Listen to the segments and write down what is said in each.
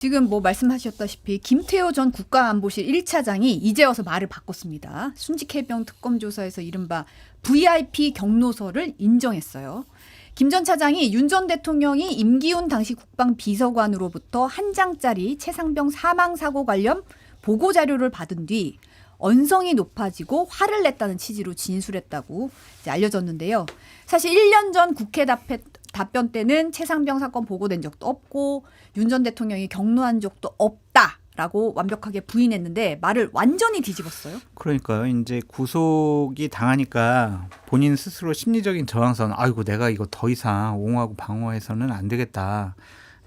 지금 뭐 말씀하셨다시피 김태호 전 국가안보실 1차장이 이제 와서 말을 바꿨습니다. 순직해병 특검 조사에서 이른바 VIP 경로서를 인정했어요. 김 전 차장이 윤 전 대통령이 임기훈 당시 국방비서관으로부터 한 장짜리 최상병 사망사고 관련 보고자료를 받은 뒤 언성이 높아지고 화를 냈다는 취지로 진술했다고 이제 알려졌는데요. 사실 1년 전 국회 답변 때는 최상병 사건 보고된 적도 없고 윤 전 대통령이 경로한 적도 없다라고 완벽하게 부인했는데 말을 완전히 뒤집었어요. 그러니까요. 이제 구속이 당하니까 본인 스스로 심리적인 저항선, 아이고 내가 이거 더 이상 옹호하고 방어해서는 안 되겠다.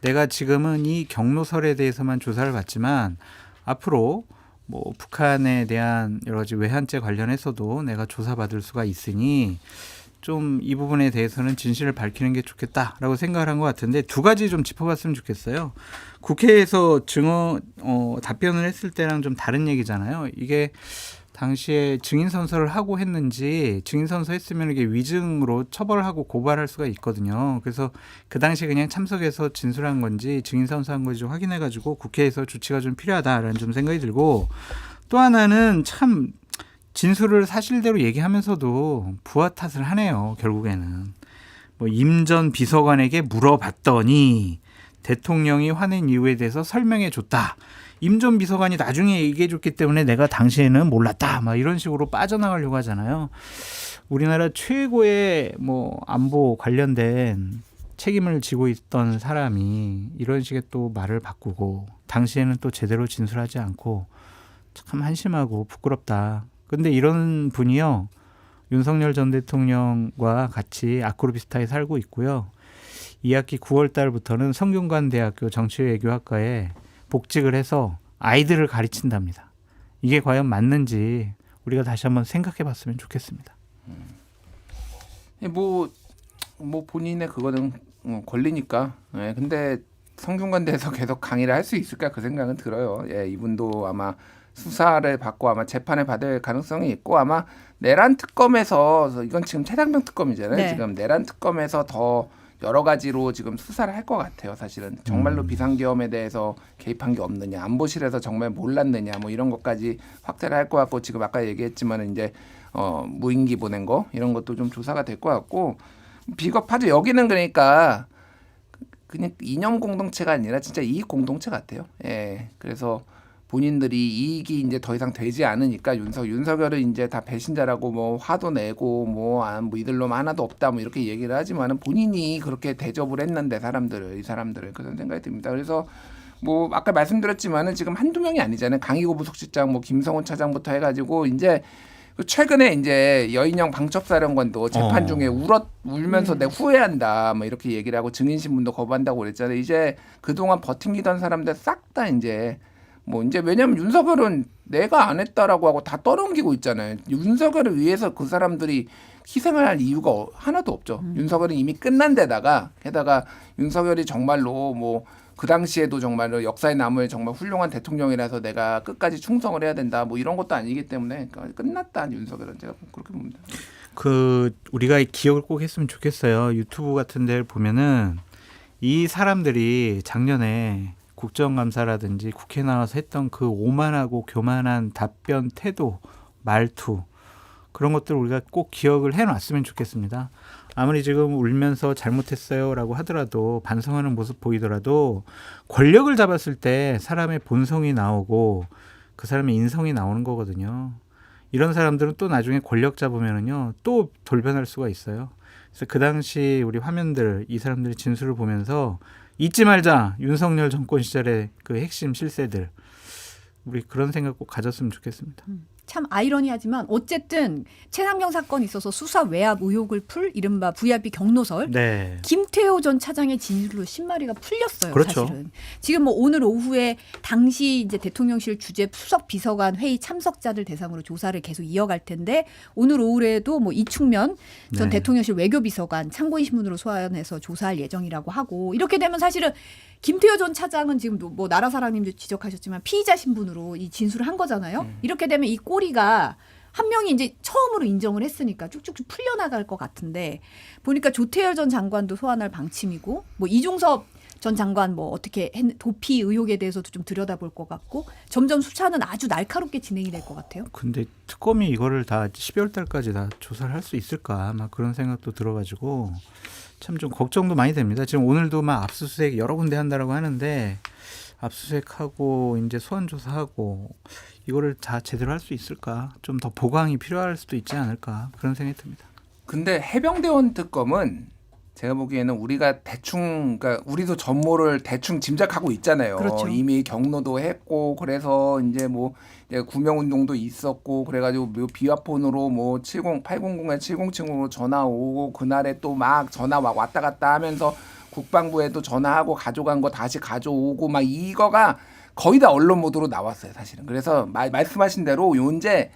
내가 지금은 이 경로설에 대해서만 조사를 받지만 앞으로 뭐 북한에 대한 여러 가지 외환죄 관련해서도 내가 조사받을 수가 있으니 좀 이 부분에 대해서는 진실을 밝히는 게 좋겠다라고 생각을 한 것 같은데 두 가지 좀 짚어봤으면 좋겠어요. 국회에서 답변을 했을 때랑 좀 다른 얘기잖아요. 이게 당시에 증인 선서를 하고 했는지 증인 선서 했으면 이게 위증으로 처벌하고 고발할 수가 있거든요. 그래서 그 당시에 그냥 참석해서 진술한 건지 증인 선서한 건지 좀 확인해가지고 국회에서 조치가 좀 필요하다라는 좀 생각이 들고 또 하나는 참 진술을 사실대로 얘기하면서도 부하 탓을 하네요. 결국에는 뭐 임 전 비서관에게 물어봤더니 대통령이 화낸 이유에 대해서 설명해 줬다. 임 전 비서관이 나중에 얘기해 줬기 때문에 내가 당시에는 몰랐다. 막 이런 식으로 빠져나가려고 하잖아요. 우리나라 최고의 뭐 안보 관련된 책임을 지고 있던 사람이 이런 식의 또 말을 바꾸고 당시에는 또 제대로 진술하지 않고 참 한심하고 부끄럽다. 근데 이런 분이요. 윤석열 전 대통령과 같이 아크로비스타에 살고 있고요. 2학기 9월 달부터는 성균관대학교 정치외교학과에 복직을 해서 아이들을 가르친답니다. 이게 과연 맞는지 우리가 다시 한번 생각해 봤으면 좋겠습니다. 뭐 본인의 그거는 권리니까. 예, 근데 성균관대에서 계속 강의를 할 수 있을까 그 생각은 들어요. 예, 이분도 아마 수사를 받고 아마 재판을 받을 가능성이 있고 아마 내란 특검에서 이건 지금 최상병 특검이잖아요. 네. 지금 내란 특검에서 더 여러 가지로 지금 수사를 할 것 같아요. 사실은 정말로 비상계엄에 대해서 개입한 게 없느냐, 안보실에서 정말 몰랐느냐, 뭐 이런 것까지 확대를 할 것 같고 지금 아까 얘기했지만 이제 무인기 보낸 거 이런 것도 좀 조사가 될 것 같고 비겁하죠. 여기는 그러니까 그냥 이념 공동체가 아니라 진짜 이익 공동체 같아요. 예, 그래서 본인들이 이익이 이제 더 이상 되지 않으니까 윤석열은 이제 다 배신자라고 뭐 화도 내고 뭐 이들 놈 하나도 없다 뭐 이렇게 얘기를 하지만은 본인이 그렇게 대접을 했는데 이 사람들을 그런 생각이 듭니다. 그래서 뭐 아까 말씀드렸지만은 지금 한두 명이 아니잖아요. 강희구 부속실장 뭐 김성훈 차장부터 해가지고 이제 최근에 이제 여인영 방첩사령관도 재판 중에 울면서 내가 후회한다 뭐 이렇게 얘기를 하고 증인 신문도 거부한다고 그랬잖아요. 이제 그동안 버팅기던 사람들 싹 다 이제 뭐 이제 왜냐면 윤석열은 내가 안 했다라고 하고 다 떠넘기고 있잖아요. 윤석열을 위해서 그 사람들이 희생을 할 이유가 하나도 없죠. 윤석열은 이미 끝난 데다가 게다가 윤석열이 정말로 뭐 그 당시에도 정말로 역사에 남을 정말 훌륭한 대통령이라서 내가 끝까지 충성을 해야 된다. 뭐 이런 것도 아니기 때문에 끝났다 윤석열은 제가 그렇게 봅니다. 우리가 기억을 꼭 했으면 좋겠어요. 유튜브 같은 데를 보면은 이 사람들이 작년에 국정감사라든지 국회 나와서 했던 그 오만하고 교만한 답변 태도, 말투 그런 것들 우리가 꼭 기억을 해놨으면 좋겠습니다. 아무리 지금 울면서 잘못했어요라고 하더라도 반성하는 모습 보이더라도 권력을 잡았을 때 사람의 본성이 나오고 그 사람의 인성이 나오는 거거든요. 이런 사람들은 또 나중에 권력 잡으면은요 또 돌변할 수가 있어요. 그래서 그 당시 우리 화면들 이 사람들의 진술을 보면서 잊지 말자. 윤석열 정권 시절의 그 핵심 실세들. 우리 그런 생각 꼭 가졌으면 좋겠습니다. 참 아이러니하지만 어쨌든 최상병 사건이 있어서 수사 외압 의혹을 풀 이른바 VIP 경로설. 네. 김태호 전 차장의 진술로 신마리가 풀렸어요. 그렇죠. 사실은. 지금 뭐 오늘 오후에 당시 이제 대통령실 주재 수석 비서관 회의 참석자들 대상으로 조사를 계속 이어갈 텐데 오늘 오후에도 뭐 이충면 전 네. 대통령실 외교비서관 참고인 신문으로 소환해서 조사할 예정이라고 하고 이렇게 되면 사실은 김태호 전 차장은 지금 뭐 나라사랑님도 지적하셨지만 피의자 신분으로 이 진술을 한 거잖아요. 이렇게 되면 이 꼬리가 한 명이 이제 처음으로 인정을 했으니까 쭉쭉쭉 풀려나갈 것 같은데 보니까 조태열 전 장관도 소환할 방침이고 뭐 이종섭 전 장관 뭐 어떻게 도피 의혹에 대해서도 좀 들여다볼 것 같고 점점 수사는 아주 날카롭게 진행이 될 것 같아요. 근데 특검이 이거를 다 12월 달까지 다 조사를 할 수 있을까 막 그런 생각도 들어가지고 참 좀 걱정도 많이 됩니다. 지금 오늘도 막 압수수색 여러 군데 한다라고 하는데 압수수색하고 이제 소환 조사하고 이거를 다 제대로 할 수 있을까? 좀 더 보강이 필요할 수도 있지 않을까 그런 생각이 듭니다. 근데 해병대원 특검은 제가 보기에는 우리가 대충 그러니까 우리도 전모를 대충 짐작하고 있잖아요. 그렇죠. 이미 경로도 했고 그래서 이제 뭐 구명 운동도 있었고 그래가지고 뭐 비화폰으로 뭐 800에 707으로 전화 오고 그날에 또 막 전화 막 왔다 갔다 하면서 국방부에도 전화하고 가져간 거 다시 가져오고 막 이거가 거의 다 언론 모드로 나왔어요, 사실은. 그래서 말씀하신 대로 이제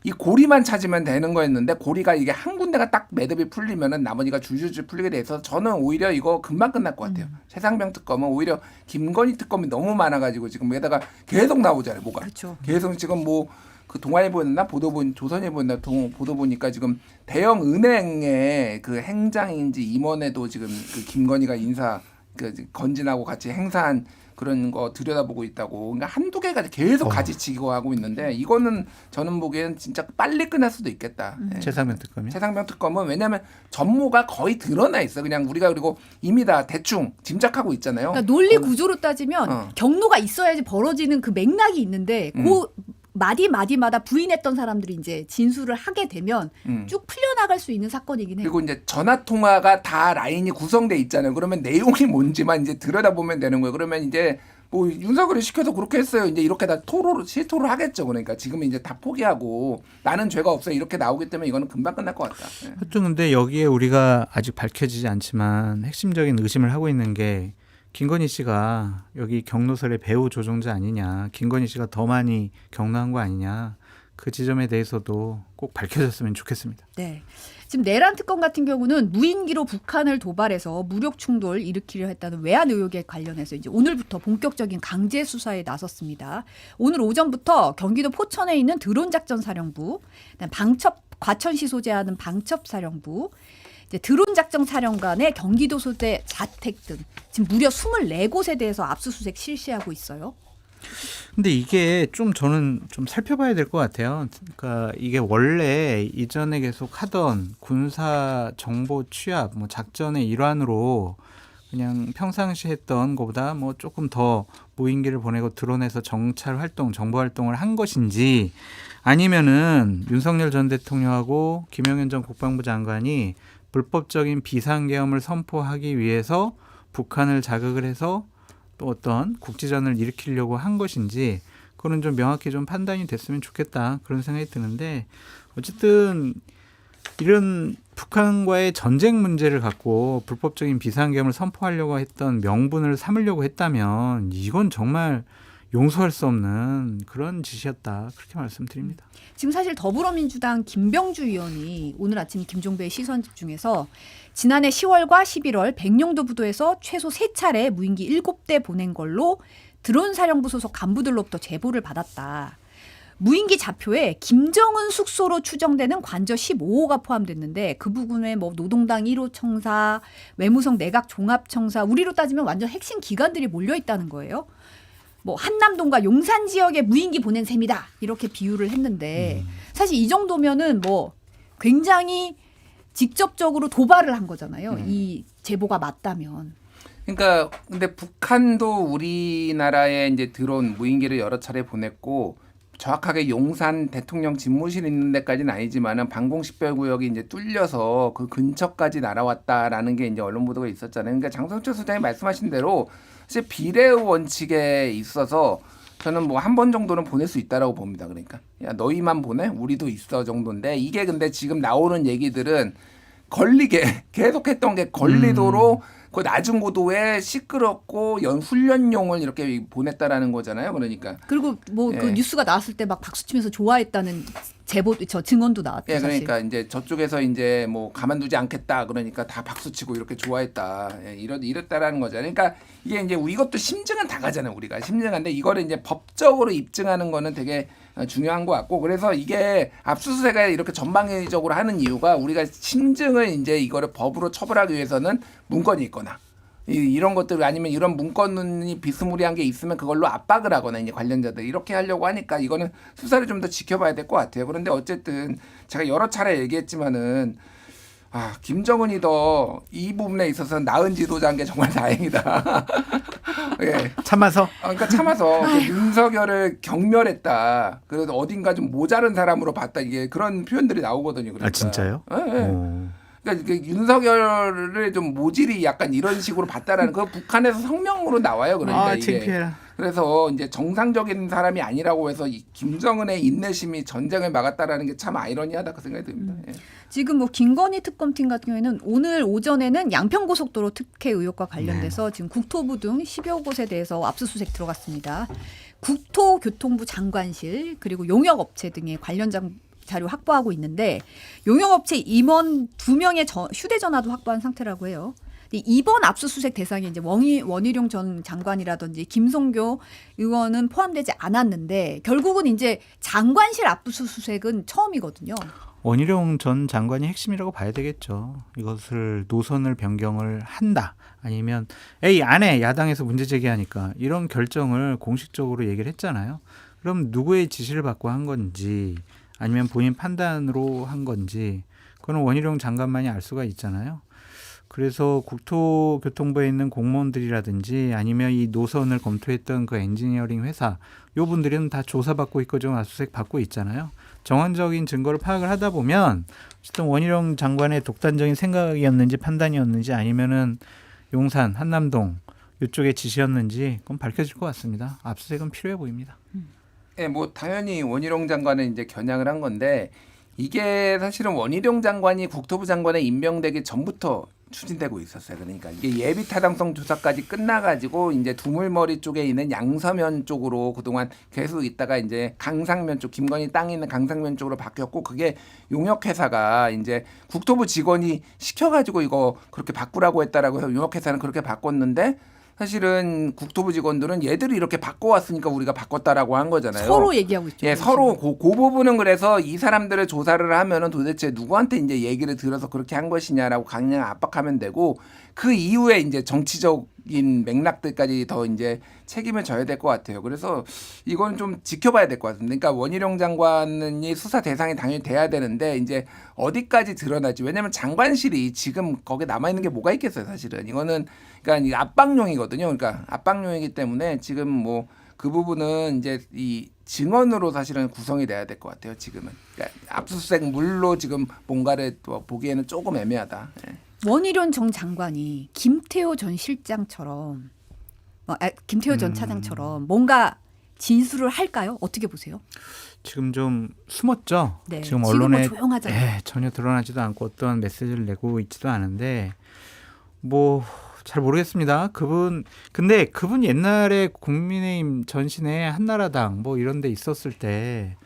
이 고리만 찾으면 되는 거였는데 고리가 이게 한 군데가 딱 매듭이 풀리면은 나머지가 줄줄줄 풀리게 돼서 저는 오히려 이거 금방 끝날 것 같아요. 최상병 특검은 오히려 김건희 특검이 너무 많아가지고 지금 여기다가 계속 나오잖아요, 뭐가. 그렇죠. 계속 지금 뭐 그 동아일보였나 조선일보였나 보도 보니까 지금 대형 은행의 그 행장인지 임원에도 지금 그 김건희가 인사 그 건진하고 같이 행사한 그런 거 들여다보고 있다고. 그러니까 한두 개가 계속 가지치기고 하고 있는데 이거는 저는 보기에는 진짜 빨리 끝날 수도 있겠다. 예. 최상병 특검이. 최상병 특검은 왜냐하면 전모가 거의 드러나 있어. 그냥 우리가 그리고 이미 다 대충 짐작하고 있잖아요. 그러니까 논리 구조로 따지면 어. 경로가 있어야지 벌어지는 그 맥락이 있는데 그 마디마디마다 부인했던 사람들이 이제 진술을 하게 되면 쭉 풀려나갈 수 있는 사건이긴 해요. 그리고 이제 전화 통화가 다 라인이 구성돼 있잖아요. 그러면 내용이 뭔지만 이제 들여다보면 되는 거예요. 그러면 이제 뭐 윤석열이 시켜서 그렇게 했어요. 이제 이렇게 다 실토를 하겠죠. 그러니까 지금 이제 다 포기하고 나는 죄가 없어요. 이렇게 나오기 때문에 이거는 금방 끝날 것 같다. 예. 하여튼 근데 여기에 우리가 아직 밝혀지지 않지만 핵심적인 의심을 하고 있는 게 김건희 씨가 여기 경로설의 배후 조종자 아니냐, 김건희 씨가 더 많이 경로한 거 아니냐, 그 지점에 대해서도 꼭 밝혀졌으면 좋겠습니다. 네. 지금 내란 특검 같은 경우는 무인기로 북한을 도발해서 무력 충돌 일으키려 했다는 외환 의혹에 관련해서 이제 오늘부터 본격적인 강제 수사에 나섰습니다. 오늘 오전부터 경기도 포천에 있는 드론 작전 사령부, 과천시 소재하는 방첩사령부, 이제 드론 작전 사령관의 경기도 소재 자택 등 지금 무려 24곳에 대해서 압수수색 실시하고 있어요. 근데 이게 좀 저는 좀 살펴봐야 될 것 같아요. 그러니까 이게 원래 이전에 계속 하던 군사 정보 취합, 뭐 작전의 일환으로 그냥 평상시 했던 것보다 뭐 조금 더 무인기를 보내고 드론에서 정찰 활동, 정보 활동을 한 것인지 아니면은 윤석열 전 대통령하고 김영현 전 국방부 장관이 불법적인 비상계엄을 선포하기 위해서 북한을 자극을 해서 또 어떤 국지전을 일으키려고 한 것인지 그거는 좀 명확히 좀 판단이 됐으면 좋겠다 그런 생각이 드는데 어쨌든 이런 북한과의 전쟁 문제를 갖고 불법적인 비상계엄을 선포하려고 했던 명분을 삼으려고 했다면 이건 정말 용서할 수 없는 그런 짓이었다 그렇게 말씀드립니다. 지금 사실 더불어민주당 김병주 의원이 오늘 아침 김종배의 시선 집중에서 지난해 10월과 11월 백령도 부도에서 최소 3차례 무인기 7대 보낸 걸로 드론 사령부 소속 간부들로부터 제보를 받았다. 무인기 좌표에 김정은 숙소로 추정되는 관저 15호가 포함됐는데 그 부분에 뭐 노동당 1호 청사, 외무성 내각 종합청사, 우리로 따지면 완전 핵심 기관들이 몰려 있다는 거예요. 뭐 한남동과 용산 지역에 무인기 보낸 셈이다 이렇게 비유를 했는데 사실 이 정도면은 뭐 굉장히 직접적으로 도발을 한 거잖아요. 이 제보가 맞다면. 그러니까 근데 북한도 우리나라에 이제 드론 무인기를 여러 차례 보냈고 정확하게 용산 대통령 집무실 있는 데까지는 아니지만은 방공식별구역이 이제 뚫려서 그 근처까지 날아왔다라는 게 이제 언론 보도가 있었잖아요. 그러니까 장성철 소장이 말씀하신 대로 사실 비례 원칙에 있어서 저는 뭐 한 번 정도는 보낼 수 있다라고 봅니다. 그러니까 야 너희만 보내 우리도 있어 정도인데 이게 근데 지금 나오는 얘기들은 걸리게 계속했던 게 걸리도록 그 낮은 고도에 시끄럽고 훈련용을 이렇게 보냈다라는 거잖아요. 그러니까 그리고 뭐 그 예. 뉴스가 나왔을 때 막 박수치면서 좋아했다는 제보, 저 증언도 나왔죠. 예, 사실. 그러니까 이제 저쪽에서 이제 뭐 가만두지 않겠다 그러니까 다 박수치고 이렇게 좋아했다. 예, 이랬다라는 거잖아요. 그러니까 이게 이제 이것도 심증은 다 가잖아요. 우리가 심증한데 이거를 이제 법적으로 입증하는 거는 되게 중요한 것 같고 그래서 이게 압수수색을 이렇게 전방위적으로 하는 이유가 우리가 심증을 이제 이거를 법으로 처벌하기 위해서는 문건이 있거나 이런 것들 아니면 이런 문건이 비스무리한 게 있으면 그걸로 압박을 하거나 이제 관련자들 이렇게 하려고 하니까 이거는 수사를 좀 더 지켜봐야 될 것 같아요. 그런데 어쨌든 제가 여러 차례 얘기했지만은 김정은이 더 이 부분에 있어서 나은 지도자인 게 정말 다행이다. 예. 참아서 그러니까 참아서 윤석열을 경멸했다. 그래도 어딘가 좀 모자른 사람으로 봤다. 이게 그런 표현들이 나오거든요. 그러니까. 진짜요? 예, 예. 그러니까 윤석열을 좀 모질이 약간 이런 식으로 봤다라는 그 북한에서 성명으로 나와요. 그러니까 이게. 창피해라. 그래서 이제 정상적인 사람이 아니라고 해서 이 김정은의 인내심이 전쟁을 막았다라는 게 참 아이러니하다 그 생각이 듭니다. 예. 지금 뭐 김건희 특검팀 같은 경우에는 오늘 오전에는 양평고속도로 특혜 의혹과 관련돼서 지금 국토부 등 10여 곳에 대해서 압수수색 들어갔습니다. 국토교통부 장관실 그리고 용역업체 등의 관련 자료 확보하고 있는데 용역업체 임원 2명의 휴대전화도 확보한 상태라고 해요. 이번 압수수색 대상이 이제 원희룡 전 장관이라든지 김성교 의원은 포함되지 않았는데 결국은 이제 장관실 압수수색은 처음이거든요. 원희룡 전 장관이 핵심이라고 봐야 되겠죠. 이것을 노선을 변경을 한다. 아니면 안 해. 야당에서 문제 제기하니까 이런 결정을 공식적으로 얘기를 했잖아요. 그럼 누구의 지시를 받고 한 건지 아니면 본인 판단으로 한 건지 그건 원희룡 장관만이 알 수가 있잖아요. 그래서 국토교통부에 있는 공무원들이라든지 아니면 이 노선을 검토했던 그 엔지니어링 회사 요 분들은 다 조사받고 있고 좀 압수수색 받고 있잖아요. 정황적인 증거를 파악을 하다 보면 어쨌든 원희룡 장관의 독단적인 생각이었는지 판단이었는지 아니면은 용산, 한남동 이쪽의 지시였는지 그건 밝혀질 것 같습니다. 압수수색은 필요해 보입니다. 네, 뭐 당연히 원희룡 장관은 이제 겨냥을 한 건데 이게 사실은 원희룡 장관이 국토부 장관에 임명되기 전부터 추진되고 있었어요. 그러니까 이게 예비 타당성 조사까지 끝나가지고 이제 두물머리 쪽에 있는 양서면 쪽으로 그동안 계속 있다가 이제 강상면 쪽 김건희 땅에 있는 강상면 쪽으로 바뀌었고 그게 용역회사가 이제 국토부 직원이 시켜가지고 이거 그렇게 바꾸라고 했다라고 해서 용역회사는 그렇게 바꿨는데 사실은 국토부 직원들은 얘들이 이렇게 바꿔왔으니까 우리가 바꿨다라고 한 거잖아요. 서로 얘기하고 있죠. 예, 서로 그 부분은 그래서 이 사람들을 조사를 하면은 도대체 누구한테 이제 얘기를 들어서 그렇게 한 것이냐라고 강력 압박하면 되고 그 이후에 이제 정치적인 맥락들까지 더 이제 책임을 져야 될 것 같아요. 그래서 이건 좀 지켜봐야 될 것 같습니다. 그러니까 원희룡 장관이 수사 대상이 당연히 돼야 되는데 이제 어디까지 드러나지? 왜냐하면 장관실이 지금 거기에 남아 있는 게 뭐가 있겠어요, 사실은. 이거는 그러니까 이 압박용이거든요. 그러니까 압박용이기 때문에 지금 뭐 그 부분은 이제 이 증언으로 사실은 구성이 돼야 될 것 같아요. 지금은 그러니까 압수수색물로 지금 뭔가를 또 보기에는 조금 애매하다. 예. 원희룡 전 장관이 김태호 전 실장처럼 김태호 전 차장처럼 뭔가 진술을 할까요? 어떻게 보세요? 지금 좀 숨었죠. 네, 지금 지금은 언론에 조용하잖아요. 전혀 드러나지도 않고 어떤 메시지를 내고 있지도 않은데 뭐 잘 모르겠습니다. 근데 그분 옛날에 국민의힘 전신에 한나라당 뭐 이런 데 있었을 때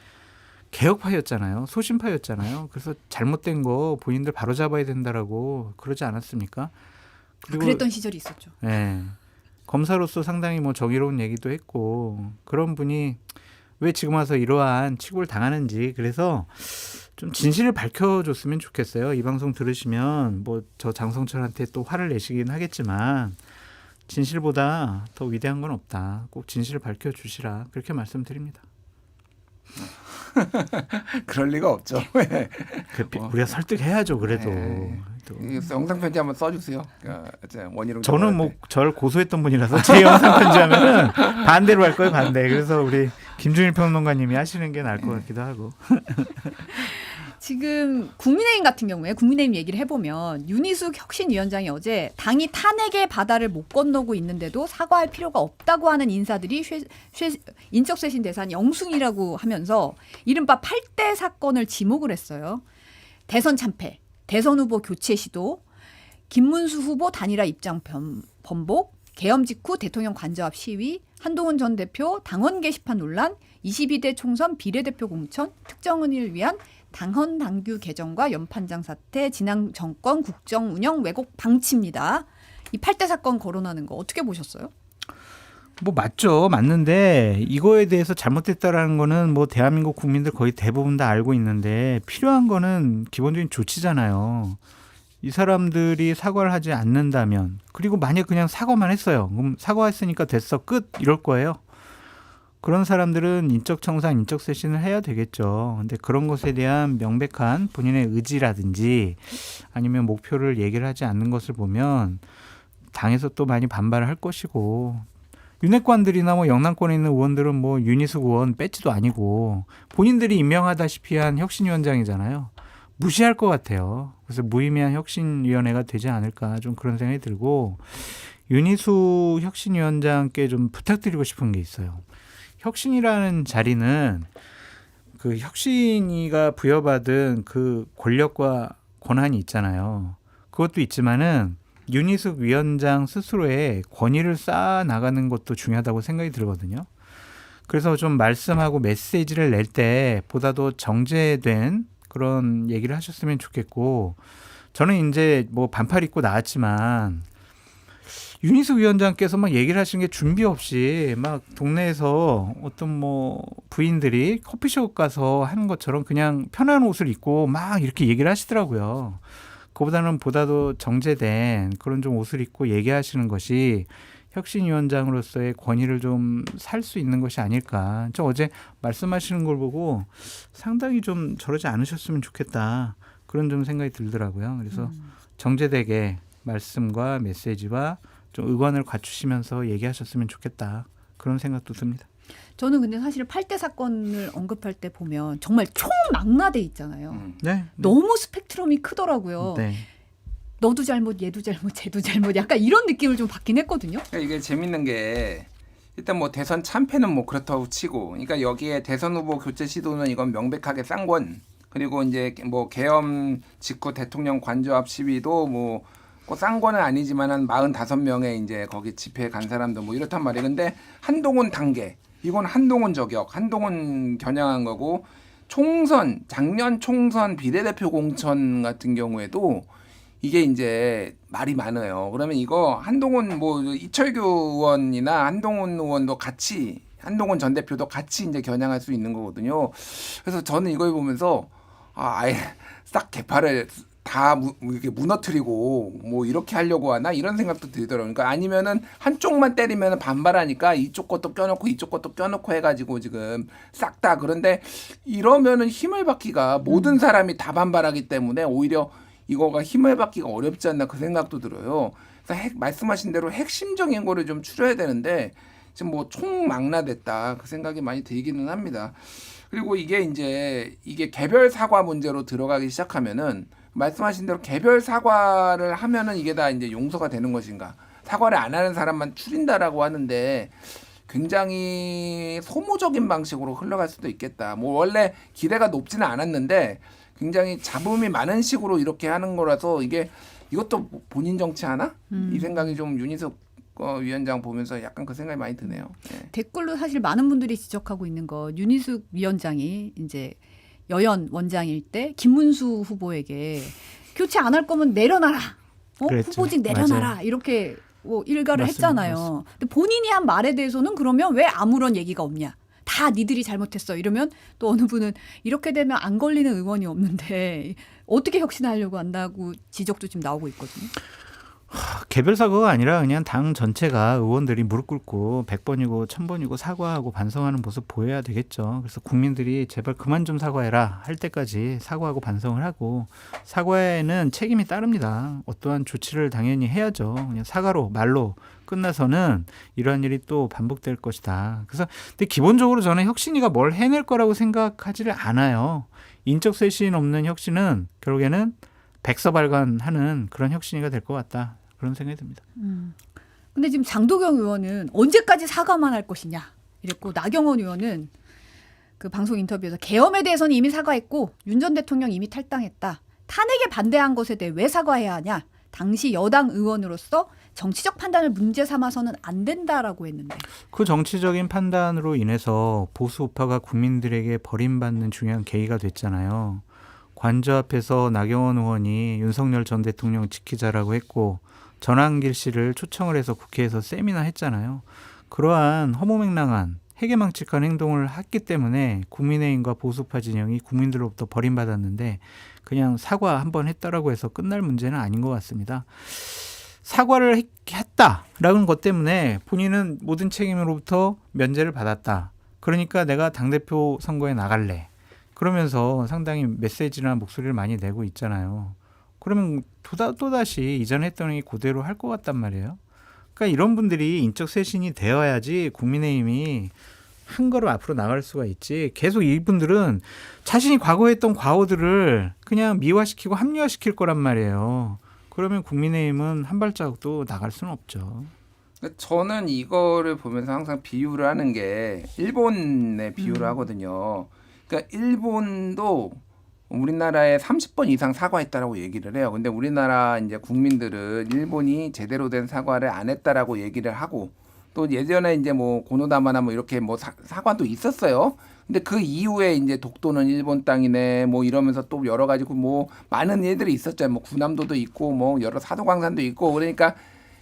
개혁파였잖아요. 소신파였잖아요. 그래서 잘못된 거 본인들 바로 잡아야 된다라고 그러지 않았습니까? 그리고 그랬던 시절이 있었죠. 네. 검사로서 상당히 뭐 정의로운 얘기도 했고 그런 분이 왜 지금 와서 이러한 취급을 당하는지 그래서 좀 진실을 밝혀줬으면 좋겠어요. 이 방송 들으시면 뭐 저 장성철한테 또 화를 내시긴 하겠지만 진실보다 더 위대한 건 없다. 꼭 진실을 밝혀주시라 그렇게 말씀드립니다. 그럴 리가 없죠. 우리가 설득해야죠. 그래도. 네. 영상 편지 한번 써주세요. 원희룡 저는 뭐 저를 고소했던 분이라서 제 영상 편지하면은 반대로 할 거예요. 반대. 그래서 우리 김준일 평론가님이 하시는 게 나을 것 같기도 하고. 지금 국민의힘 같은 경우에 국민의힘 얘기를 해보면 윤희숙 혁신위원장이 어제 당이 탄핵의 바다를 못 건너고 있는데도 사과할 필요가 없다고 하는 인사들이 인적쇄신 대상 영순이라고 하면서 이른바 8대 사건을 지목을 했어요. 대선 참패, 대선 후보 교체 시도, 김문수 후보 단일화 입장 번복, 계엄 직후 대통령 관저앞 시위, 한동훈 전 대표 당원 게시판 논란, 22대 총선 비례대표 공천, 특정은을 위한 당헌 당규 개정과 연판장 사태, 진앙 정권 국정 운영 왜곡 방치입니다. 이 8대 사건 거론하는 거 어떻게 보셨어요? 뭐 맞죠. 맞는데 이거에 대해서 잘못됐다라는 거는 뭐 대한민국 국민들 거의 대부분 다 알고 있는데 필요한 거는 기본적인 조치잖아요. 이 사람들이 사과를 하지 않는다면, 그리고 만약 그냥 사과만 했어요. 그럼 사과했으니까 됐어, 끝, 이럴 거예요. 그런 사람들은 인적 청산, 인적 쇄신을 해야 되겠죠. 근데 그런 것에 대한 명백한 본인의 의지라든지 아니면 목표를 얘기를 하지 않는 것을 보면 당에서 또 많이 반발을 할 것이고, 윤핵관들이나 뭐 영남권에 있는 의원들은 뭐 윤희숙 의원 배지도 아니고 본인들이 임명하다시피 한 혁신위원장이잖아요. 무시할 것 같아요. 그래서 무의미한 혁신위원회가 되지 않을까, 좀 그런 생각이 들고, 윤희숙 혁신위원장께 좀 부탁드리고 싶은 게 있어요. 혁신이라는 자리는 그 혁신위가 부여받은 그 권력과 권한이 있잖아요. 그것도 있지만은 윤희숙 위원장 스스로의 권위를 쌓아 나가는 것도 중요하다고 생각이 들거든요. 그래서 좀 말씀하고 메시지를 낼 때 보다도 정제된 그런 얘기를 하셨으면 좋겠고, 저는 이제 뭐 반팔 입고 나왔지만 윤희숙 위원장께서 막 얘기를 하시는 게 준비 없이 막 동네에서 어떤 뭐 부인들이 커피숍 가서 하는 것처럼 그냥 편한 옷을 입고 막 이렇게 얘기를 하시더라고요. 그보다는 보다도 정제된 그런 좀 옷을 입고 얘기하시는 것이 혁신위원장으로서의 권위를 좀 살 수 있는 것이 아닐까. 저 어제 말씀하시는 걸 보고 상당히 좀 저러지 않으셨으면 좋겠다, 그런 좀 생각이 들더라고요. 그래서 정제되게 말씀과 메시지와 좀 의관을 갖추시면서 얘기하셨으면 좋겠다, 그런 생각도 듭니다. 저는 근데 사실 8대 사건을 언급할 때 보면 정말 총망라돼 있잖아요. 네. 너무 스펙트럼이 크더라고요. 네. 너도 잘못, 얘도 잘못, 쟤도 잘못, 약간 이런 느낌을 좀 받긴 했거든요. 그러니까 이게 재밌는 게 일단 뭐 대선 참패는 뭐 그렇다고 치고, 그러니까 여기에 대선 후보 교체 시도는 이건 명백하게 쌍권, 그리고 이제 뭐 계엄 직후 대통령 관저앞 시위도 뭐 꼭 쌍권은 아니지만 한 45명의 이제 거기 집회에 간 사람도 뭐 이렇단 말이에요. 근데 한동훈 단계, 이건 한동훈 저격, 한동훈 겨냥한 거고, 총선, 작년 총선 비례대표 공천 같은 경우에도 이게 이제 말이 많아요. 그러면 이거 한동훈 뭐 이철규 의원이나 한동훈 의원도 같이, 한동훈 전 대표도 같이 이제 겨냥할 수 있는 거거든요. 그래서 저는 이걸 보면서 아예 싹 개파를 다 이렇게 무너뜨리고 뭐 이렇게 하려고 하나, 이런 생각도 들더라고요. 그러니까 아니면은 한쪽만 때리면 반발하니까 이쪽 것도 껴놓고 이쪽 것도 껴놓고 해가지고 지금 싹 다. 그런데 이러면은 힘을 받기가 모든 사람이 다 반발하기 때문에 오히려 이거가 힘을 받기가 어렵지 않나, 그 생각도 들어요. 그래서 말씀하신 대로 핵심적인 거를 좀 추려야 되는데 지금 뭐 총망라됐다, 그 생각이 많이 들기는 합니다. 그리고 이게 이제 이게 개별 사과 문제로 들어가기 시작하면은 말씀하신 대로 개별 사과를 하면은 이게 다 이제 용서가 되는 것인가, 사과를 안 하는 사람만 추린다라고 하는데 굉장히 소모적인 방식으로 흘러갈 수도 있겠다. 뭐 원래 기대가 높지는 않았는데 굉장히 잡음이 많은 식으로 이렇게 하는 거라서 이것도 본인 정치 하나? 이 생각이 좀 윤희숙 위원장 보면서 약간 그 생각이 많이 드네요. 네. 댓글로 사실 많은 분들이 지적하고 있는 거, 윤희숙 위원장이 이제 여연 원장일 때 김문수 후보에게 교체 안 할 거면 내려놔라, 그랬죠. 후보직 내려놔라, 맞아요. 이렇게 뭐 일가를 맞습니다. 했잖아요. 맞습니다. 근데 본인이 한 말에 대해서는 그러면 왜 아무런 얘기가 없냐? 다 니들이 잘못했어. 이러면 또 어느 분은 이렇게 되면 안 걸리는 의원이 없는데 어떻게 혁신하려고 한다고 지적도 지금 나오고 있거든요. 개별 사과가 아니라 그냥 당 전체가 의원들이 무릎 꿇고 100번이고 1000번이고 사과하고 반성하는 모습 보여야 되겠죠. 그래서 국민들이 제발 그만 좀 사과해라 할 때까지 사과하고 반성을 하고, 사과에는 책임이 따릅니다. 어떠한 조치를 당연히 해야죠. 그냥 사과로 말로 끝나서는 이러한 일이 또 반복될 것이다. 그래서 근데 기본적으로 저는 혁신이가 뭘 해낼 거라고 생각하지를 않아요. 인적 쇄신 없는 혁신은 결국에는 백서발간하는 그런 혁신이가 될 것 같다, 그런 생각이 듭니다. 근데 지금 장도경 의원은 언제까지 사과만 할 것이냐 이랬고, 나경원 의원은 그 방송 인터뷰에서 계엄에 대해서는 이미 사과했고 윤 전 대통령 이미 탈당했다. 탄핵에 반대한 것에 대해 왜 사과해야 하냐. 당시 여당 의원으로서 정치적 판단을 문제 삼아서는 안 된다라고 했는데. 그 정치적인 판단으로 인해서 보수 우파가 국민들에게 버림받는 중요한 계기가 됐잖아요. 관저 앞에서 나경원 의원이 윤석열 전 대통령 지키자라고 했고 전한길 씨를 초청을 해서 국회에서 세미나 했잖아요. 그러한 허무맹랑한 해괴망측한 행동을 했기 때문에 국민의힘과 보수파 진영이 국민들로부터 버림받았는데 그냥 사과 한번 했다라고 해서 끝날 문제는 아닌 것 같습니다. 사과를 했다라는 것 때문에 본인은 모든 책임으로부터 면제를 받았다. 그러니까 내가 당대표 선거에 나갈래. 그러면서 상당히 메시지나 목소리를 많이 내고 있잖아요. 그러면 또다시 이전에 했던 게 그대로 할 것 같단 말이에요. 그러니까 이런 분들이 인적 쇄신이 되어야지 국민의힘이 한 걸음 앞으로 나갈 수가 있지. 계속 이분들은 자신이 과거에 했던 과오들을 그냥 미화시키고 합리화시킬 거란 말이에요. 그러면 국민의힘은 한 발자국도 나갈 수는 없죠. 저는 이거를 보면서 항상 비유를 하는 게 일본의 비유를 하거든요. 그러니까 일본도 우리나라에 30번 이상 사과했다라고 얘기를 해요. 근데 우리나라 이제 국민들은 일본이 제대로 된 사과를 안 했다라고 얘기를 하고 또 예전에 이제 뭐 고노다마나 뭐 이렇게 뭐 사과도 있었어요. 근데 그 이후에 이제 독도는 일본 땅이네 뭐 이러면서 또 여러 가지 뭐 많은 일들이 있었잖아요. 뭐 구남도도 있고 뭐 여러 사도광산도 있고 그러니까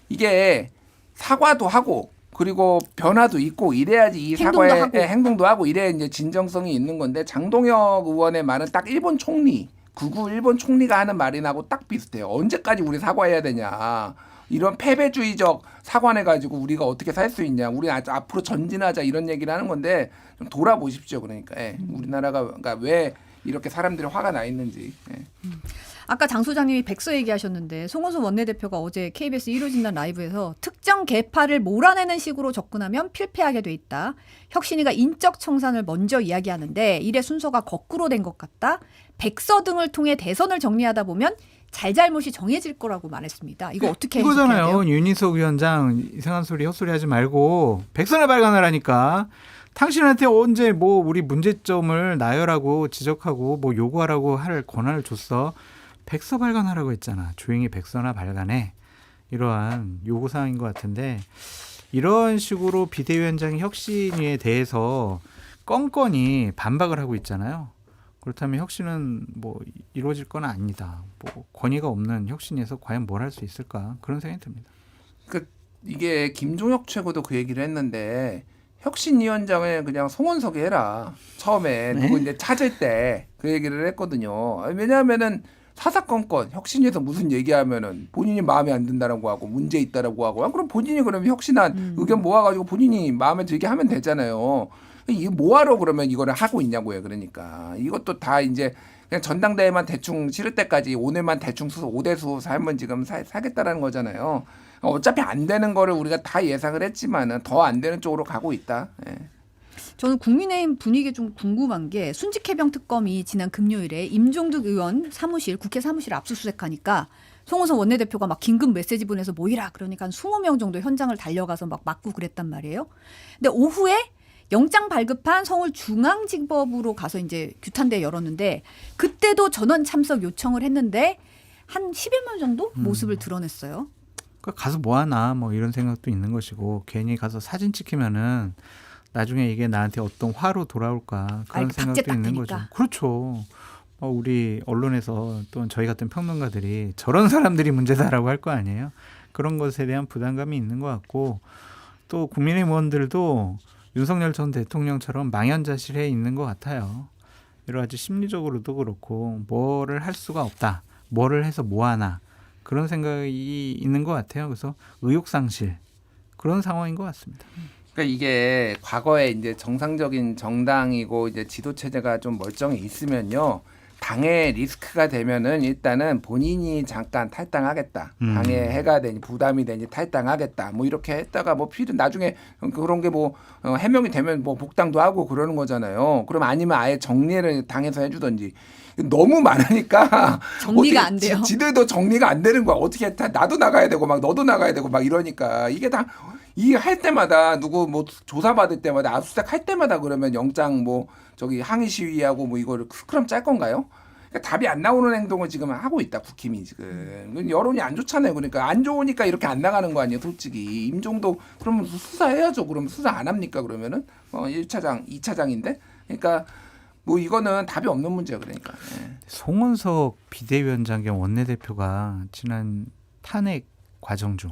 이게 사과도 하고 그리고 변화도 있고 이래야지 이 사과의 행동도 하고 이래야 이제 진정성이 있는 건데 장동혁 의원의 말은 딱 일본 총리 극우 일본 총리가 하는 말이나고 딱 비슷해요. 언제까지 우리 사과해야 되냐. 이런 패배주의적 사관해가지고 우리가 어떻게 살 수 있냐. 우리 앞으로 전진하자 이런 얘기를 하는 건데 좀 돌아보십시오. 그러니까 우리나라가 그러니까 왜 이렇게 사람들이 화가 나 있는지. 아까 장 소장님이 백서 얘기하셨는데 송원순 원내대표가 어제 KBS 1호 진단 라이브에서 특정 계파를 몰아내는 식으로 접근하면 필패하게 돼 있다. 혁신이가 인적 청산을 먼저 이야기하는데 일의 순서가 거꾸로 된 것 같다. 백서 등을 통해 대선을 정리하다 보면 잘잘못이 정해질 거라고 말했습니다. 이거 어떻게 해석해야 돼요? 이거잖아요. 윤희석 위원장 이상한 소리 헛소리 하지 말고 백선을 발간하라니까. 당신한테 언제 뭐 우리 문제점을 나열하고 지적하고 뭐 요구하라고 할 권한을 줬어. 백서 발간하라고 했잖아. 조용히 백서나 발간해. 이러한 요구사항인 것 같은데 이런 식으로 비대위원장의 혁신에 대해서 껌껌이 반박을 하고 있잖아요. 그렇다면 혁신은 뭐 이루어질 건 아니다. 뭐 권위가 없는 혁신에서 과연 뭘 할 수 있을까 그런 생각이 듭니다. 그 이게 김종혁 최고도 그 얘기를 했는데 혁신위원장을 그냥 송원석이 해라. 처음에 누구 이제 찾을 때 그 얘기를 했거든요. 왜냐하면은 사사건건 혁신위에서 무슨 얘기하면은 본인이 마음에 안 든다라고 하고 문제 있다라고 하고 그럼 본인이 그러면 혁신한 의견 모아가지고 본인이 마음에 들게 하면 되잖아요. 이게 뭐하러 그러면 이거를 하고 있냐고요. 그러니까 이것도 다 이제 그냥 전당대회만 대충 치를 때까지 오늘만 대충 5대 살면 지금 사겠다라는 거잖아요. 어차피 안 되는 거를 우리가 다 예상을 했지만은 더 안 되는 쪽으로 가고 있다. 예. 저는 국민의힘 분위기 좀 궁금한 게 순직해병 특검이 지난 금요일에 임종득 의원 사무실 국회 사무실 압수수색하니까 송원순 원내대표가 막 긴급 메시지 보내서 모이라 그러니까 한 20명 정도 현장을 달려가서 막 맞고 그랬단 말이에요. 근데 오후에 영장 발급한 서울중앙지법으로 가서 이제 규탄대 열었는데 그때도 전원 참석 요청을 했는데 한 10여 명 정도 모습을 드러냈어요. 그러니까 가서 뭐 하나 뭐 이런 생각도 있는 것이고 괜히 가서 사진 찍히면은 나중에 이게 나한테 어떤 화로 돌아올까 그런 생각도 있는 거죠. 그렇죠. 우리 언론에서 또 저희 같은 평론가들이 저런 사람들이 문제다라고 할 거 아니에요. 그런 것에 대한 부담감이 있는 것 같고 또 국민의힘 의원들도 윤석열 전 대통령처럼 망연자실해 있는 것 같아요. 여러 가지 심리적으로도 그렇고 뭐를 할 수가 없다. 뭐를 해서 뭐 하나. 그런 생각이 있는 것 같아요. 그래서 의욕상실 그런 상황인 것 같습니다. 그러니까 이게 과거에 이제 정상적인 정당이고 이제 지도 체제가 좀 멀쩡히 있으면요. 당의 리스크가 되면은 일단은 본인이 잠깐 탈당하겠다. 당의 해가 되니 부담이 되니 탈당하겠다. 뭐 이렇게 했다가 뭐 필요 나중에 그런 게 뭐 해명이 되면 뭐 복당도 하고 그러는 거잖아요. 그럼 아니면 아예 정리를 당에서 해주든지. 너무 많으니까 정리가 안 돼요. 지들도 정리가 안 되는 거야. 어떻게 나도 나가야 되고 막 너도 나가야 되고 막 이러니까 이게 다 이 할 때마다 누구 뭐 조사 받을 때마다 압수수색 할 때마다 그러면 영장 뭐 저기 항의 시위하고 뭐 이거를 스크럼 짤 건가요? 그러니까 답이 안 나오는 행동을 지금 하고 있다 국힘이 지금 여론이 안 좋잖아요. 그러니까 안 좋으니까 이렇게 안 나가는 거 아니에요, 솔직히. 임종도 그러면 수사해야죠. 그러면 수사 안 합니까? 그러면은 1차장, 2차장인데, 그러니까 뭐 이거는 답이 없는 문제예요. 그러니까. 예. 송원석 비대위원장 겸 원내대표가 지난 탄핵 과정 중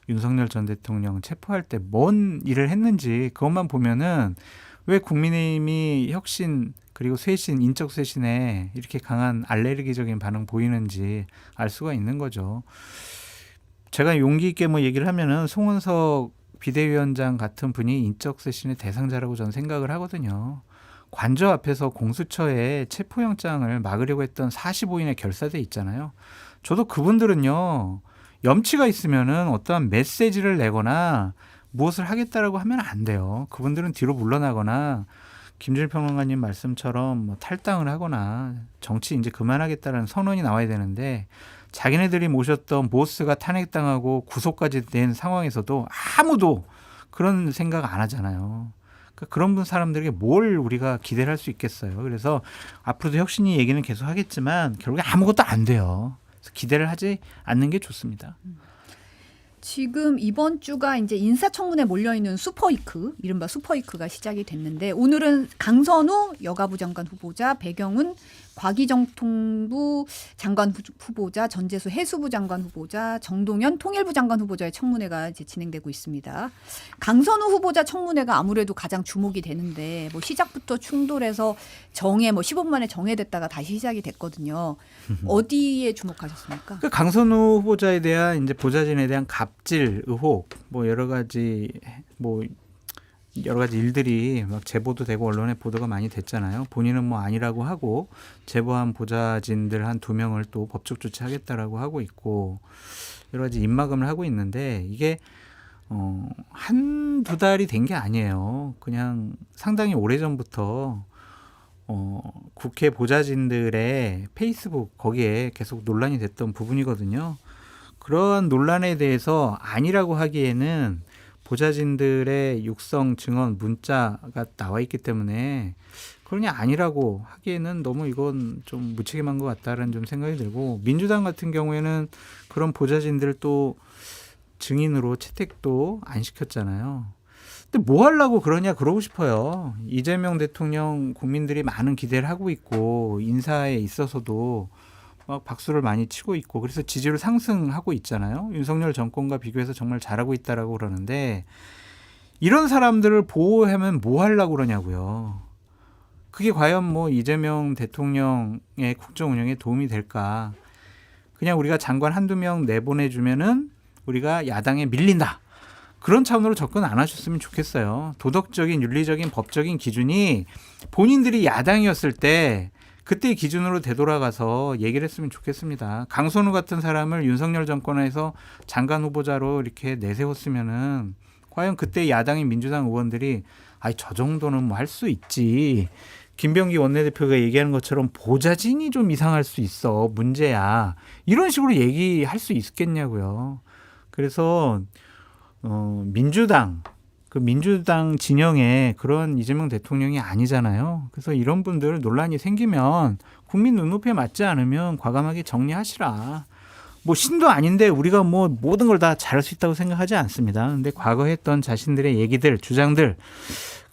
윤석열 전 대통령 체포할 때 뭔 일을 했는지 그것만 보면은 왜 국민의힘이 혁신 그리고 쇄신, 인적 쇄신에 이렇게 강한 알레르기적인 반응 보이는지 알 수가 있는 거죠. 제가 용기 있게 뭐 얘기를 하면은 송은석 비대위원장 같은 분이 인적 쇄신의 대상자라고 저는 생각을 하거든요. 관저 앞에서 공수처에 체포영장을 막으려고 했던 45인의 결사대 있잖아요. 저도 그분들은요, 염치가 있으면은 어떠한 메시지를 내거나 무엇을 하겠다라고 하면 안 돼요. 그분들은 뒤로 물러나거나 김준일 평론가님 말씀처럼 뭐 탈당을 하거나 정치 이제 그만하겠다는 선언이 나와야 되는데 자기네들이 모셨던 보스가 탄핵당하고 구속까지 된 상황에서도 아무도 그런 생각 안 하잖아요. 그러니까 그런 사람들에게 뭘 우리가 기대를 할 수 있겠어요. 그래서 앞으로도 혁신이 얘기는 계속 하겠지만 결국에 아무것도 안 돼요. 그래서 기대를 하지 않는 게 좋습니다. 지금 이번 주가 이제 인사청문회 몰려있는 슈퍼위크, 이른바 슈퍼위크가 시작이 됐는데 오늘은 강선우 여가부 장관 후보자, 배경은 과기정통부 장관 후보자, 전재수 해수부 장관 후보자, 정동연 통일부 장관 후보자의 청문회가 이제 진행되고 있습니다. 강선우 후보자 청문회가 아무래도 가장 주목이 되는데 뭐 시작부터 충돌해서 정해 뭐 15분 만에 정해됐다가 다시 시작이 됐거든요. 어디에 주목하셨습니까? 그 강선우 후보자에 대한 이제 보좌진에 대한 갑질 의혹 뭐 여러 가지 일들이 막 제보도 되고 언론에 보도가 많이 됐잖아요. 본인은 뭐 아니라고 하고 제보한 보좌진들 한 2명을 또 법적 조치하겠다라고 하고 있고 여러 가지 입막음을 하고 있는데 이게 한두 달이 된 게 아니에요. 그냥 상당히 오래전부터 국회 보좌진들의 페이스북 거기에 계속 논란이 됐던 부분이거든요. 그런 논란에 대해서 아니라고 하기에는 보좌진들의 육성 증언 문자가 나와 있기 때문에 그러냐 아니라고 하기에는 너무 이건 좀 무책임한 것 같다라는 좀 생각이 들고 민주당 같은 경우에는 그런 보좌진들 또 증인으로 채택도 안 시켰잖아요. 근데 뭐 하려고 그러냐 그러고 싶어요. 이재명 대통령 국민들이 많은 기대를 하고 있고 인사에 있어서도 막 박수를 많이 치고 있고 그래서 지지율 상승하고 있잖아요. 윤석열 정권과 비교해서 정말 잘하고 있다라고 그러는데 이런 사람들을 보호하면 뭐 하려고 그러냐고요. 그게 과연 뭐 이재명 대통령의 국정 운영에 도움이 될까. 그냥 우리가 장관 한두 명 내보내주면은 우리가 야당에 밀린다. 그런 차원으로 접근 안 하셨으면 좋겠어요. 도덕적인 윤리적인 법적인 기준이 본인들이 야당이었을 때 그때 기준으로 되돌아가서 얘기를 했으면 좋겠습니다. 강선우 같은 사람을 윤석열 정권에서 장관 후보자로 이렇게 내세웠으면은 과연 그때 야당인 민주당 의원들이 저 정도는 뭐 할 수 있지. 김병기 원내대표가 얘기하는 것처럼 보좌진이 좀 이상할 수 있어. 문제야. 이런 식으로 얘기할 수 있겠냐고요. 그래서 민주당 진영의 그런 이재명 대통령이 아니잖아요. 그래서 이런 분들 논란이 생기면 국민 눈높이에 맞지 않으면 과감하게 정리하시라. 뭐 신도 아닌데 우리가 뭐 모든 걸 다 잘할 수 있다고 생각하지 않습니다. 근데 과거에 했던 자신들의 얘기들, 주장들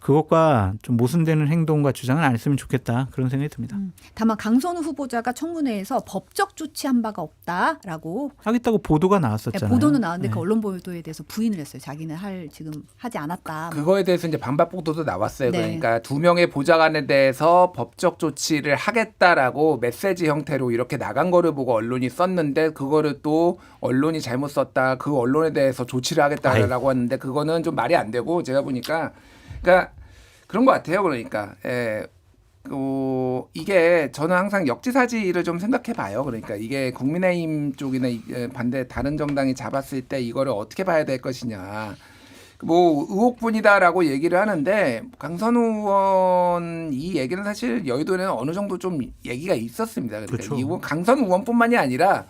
그것과 좀 모순되는 행동과 주장은 안 했으면 좋겠다. 그런 생각이 듭니다. 다만 강선우 후보자가 청문회에서 법적 조치한 바가 없다라고 하겠다고 보도가 나왔었잖아요. 네, 보도는 나왔는데 네. 그 언론 보도에 대해서 부인을 했어요. 자기는 지금 하지 않았다. 그거에 대해서 이제 반박 보도도 나왔어요. 네. 그러니까 2명의 보좌관에 대해서 법적 조치를 하겠다라고 메시지 형태로 이렇게 나간 거를 보고 언론이 썼는데 그거를 또 언론이 잘못 썼다. 그 언론에 대해서 조치를 하겠다라고 했는데 그거는 좀 말이 안 되고 제가 보니까 그러니까 그런 것 같아요. 그러니까 이게 저는 항상 역지사지를 좀 생각해 봐요. 그러니까 이게 국민의힘 쪽이나 반대 다른 정당이 잡았을 때 이거를 어떻게 봐야 될 것이냐. 뭐 의혹뿐이다라고 얘기를 하는데 강선우 의원 이 얘기는 사실 여의도에는 어느 정도 좀 얘기가 있었습니다. 그러니까 그렇죠. 이건 강선우 의원뿐만이 아니라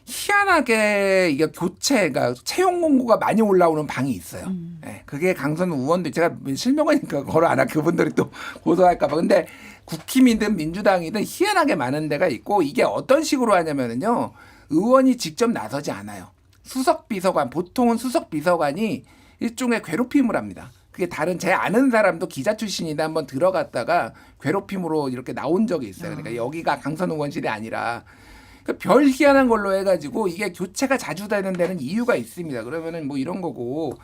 희한하게 이게 그러니까 채용 공고가 많이 올라오는 방이 있어요. 네, 그게 강선우 의원도 제가 실명이니까 걸어 안 하 그분들이 또 고소할까봐. 근데 국힘이든 민주당이든 희한하게 많은 데가 있고 이게 어떤 식으로 하냐면은요 의원이 직접 나서지 않아요. 수석 비서관 보통은 수석 비서관이 일종의 괴롭힘을 합니다. 그게 다른 제 아는 사람도 기자 출신인데 한번 들어갔다가 괴롭힘으로 이렇게 나온 적이 있어요. 그러니까 여기가 강선우 의원실이 아니라. 그러니까 별 희한한 걸로 해가지고 이게 교체가 자주 되는 데는 이유가 있습니다. 그러면은 뭐 이런 거고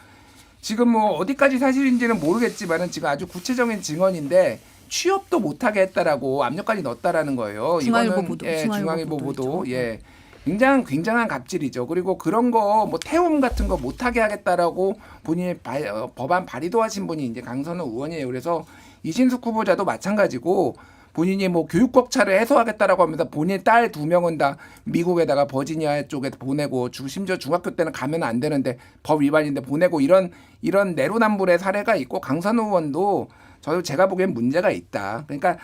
지금 뭐 어디까지 사실인지는 모르겠지만은 지금 아주 구체적인 증언인데 취업도 못하게 했다라고 압력까지 넣었다라는 거예요. 중앙일보 이거는 보도, 예, 중앙일보 보도죠. 보도 예. 굉장한 갑질이죠. 그리고 그런 거 뭐 태움 같은 거 못하게 하겠다라고 본인이 법안 발의도 하신 분이 이제 강선우 의원이에요. 그래서 이진숙 후보자도 마찬가지고 본인이 뭐 교육 격차를 해소하겠다라고 하면서 본인 딸 2명은 다 미국에다가 버지니아 쪽에 보내고 심지어 중학교 때는 가면 안 되는데 법 위반인데 보내고 이런 내로남불의 사례가 있고 강선우 의원도 제가 보기엔 문제가 있다. 그러니까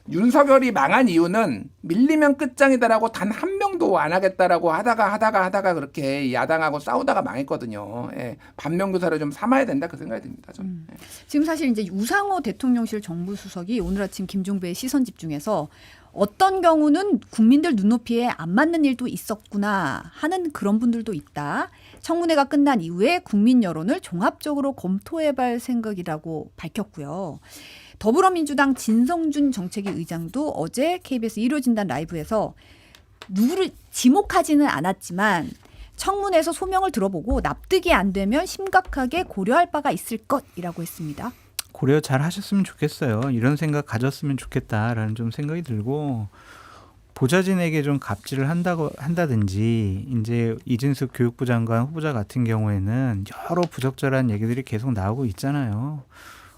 윤석열이 망한 이유는 밀리면 끝장이다라고 단 한 명도 안 하겠다라고 하다가 그렇게 야당하고 싸우다가 망했거든요. 예. 반면교사를 좀 삼아야 된다 그 생각이 듭니다. 저는. 예. 지금 사실 이제 우상호 대통령실 정부수석이 오늘 아침 김종배의 시선 집중에서 어떤 경우는 국민들 눈높이에 안 맞는 일도 있었구나 하는 그런 분들도 있다. 청문회가 끝난 이후에 국민 여론을 종합적으로 검토해볼 생각이라고 밝혔고요. 더불어민주당 진성준 정책위 의장도 어제 KBS 일요진단 라이브에서 누구를 지목하지는 않았지만 청문회에서 소명을 들어보고 납득이 안 되면 심각하게 고려할 바가 있을 것이라고 했습니다. 고려 잘 하셨으면 좋겠어요. 이런 생각 가졌으면 좋겠다라는 좀 생각이 들고 보좌진에게 좀 갑질을 한다든지 이제 이진숙 교육부 장관 후보자 같은 경우에는 여러 부적절한 얘기들이 계속 나오고 있잖아요.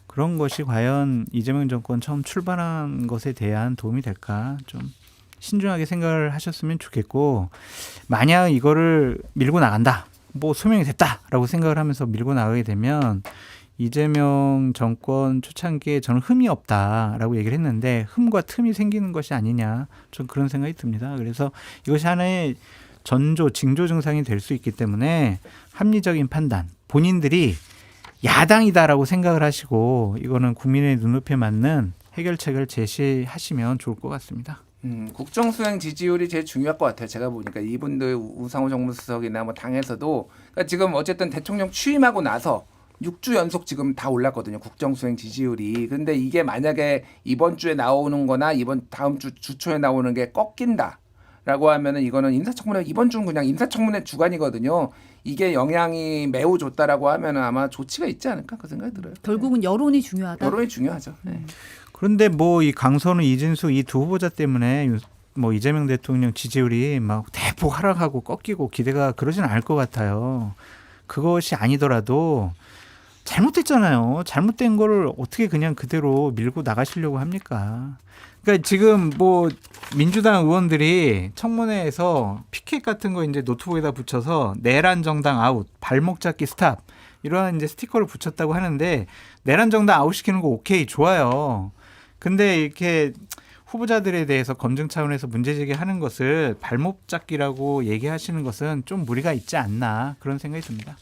그런 것이 과연 이재명 정권 처음 출발한 것에 대한 도움이 될까 좀 신중하게 생각을 하셨으면 좋겠고 만약 이거를 밀고 나간다. 뭐 소명이 됐다라고 생각을 하면서 밀고 나가게 되면 이재명 정권 초창기에 저는 흠이 없다라고 얘기를 했는데 흠과 틈이 생기는 것이 아니냐 좀 그런 생각이 듭니다. 그래서 이것이 하나의 전조, 징조 증상이 될 수 있기 때문에 합리적인 판단, 본인들이 야당이다라고 생각을 하시고 이거는 국민의 눈높이에 맞는 해결책을 제시하시면 좋을 것 같습니다. 국정수행 지지율이 제일 중요할 것 같아요. 제가 보니까 이분들 우상호 정무수석이나 뭐 당에서도 그러니까 지금 어쨌든 대통령 취임하고 나서 6주 연속 지금 다 올랐거든요. 국정수행 지지율이. 근데 이게 만약에 이번 주에 나오는 거나 다음 주 주초에 나오는 게 꺾인다라고 하면은 이거는 인사청문회 이번 주는 그냥 인사청문회 주간이거든요. 이게 영향이 매우 좋다라고 하면은 아마 조치가 있지 않을까 그 생각이 들어요. 결국은 여론이 중요하다. 여론이 중요하죠. 네. 그런데 뭐 이 강선우, 이진숙 이 두 후보자 때문에 뭐 이재명 대통령 지지율이 막 대폭 하락하고 꺾이고 기대가 그러진 않을 것 같아요. 그것이 아니더라도 잘못됐잖아요. 잘못된 거를 어떻게 그냥 그대로 밀고 나가시려고 합니까? 그러니까 지금 뭐 민주당 의원들이 청문회에서 피켓 같은 거 이제 노트북에다 붙여서 내란 정당 아웃, 발목 잡기 스탑 이러한 이제 스티커를 붙였다고 하는데 내란 정당 아웃 시키는 거 오케이 좋아요. 근데 이렇게 후보자들에 대해서 검증 차원에서 문제 제기하는 것을 발목 잡기라고 얘기하시는 것은 좀 무리가 있지 않나 그런 생각이 듭니다.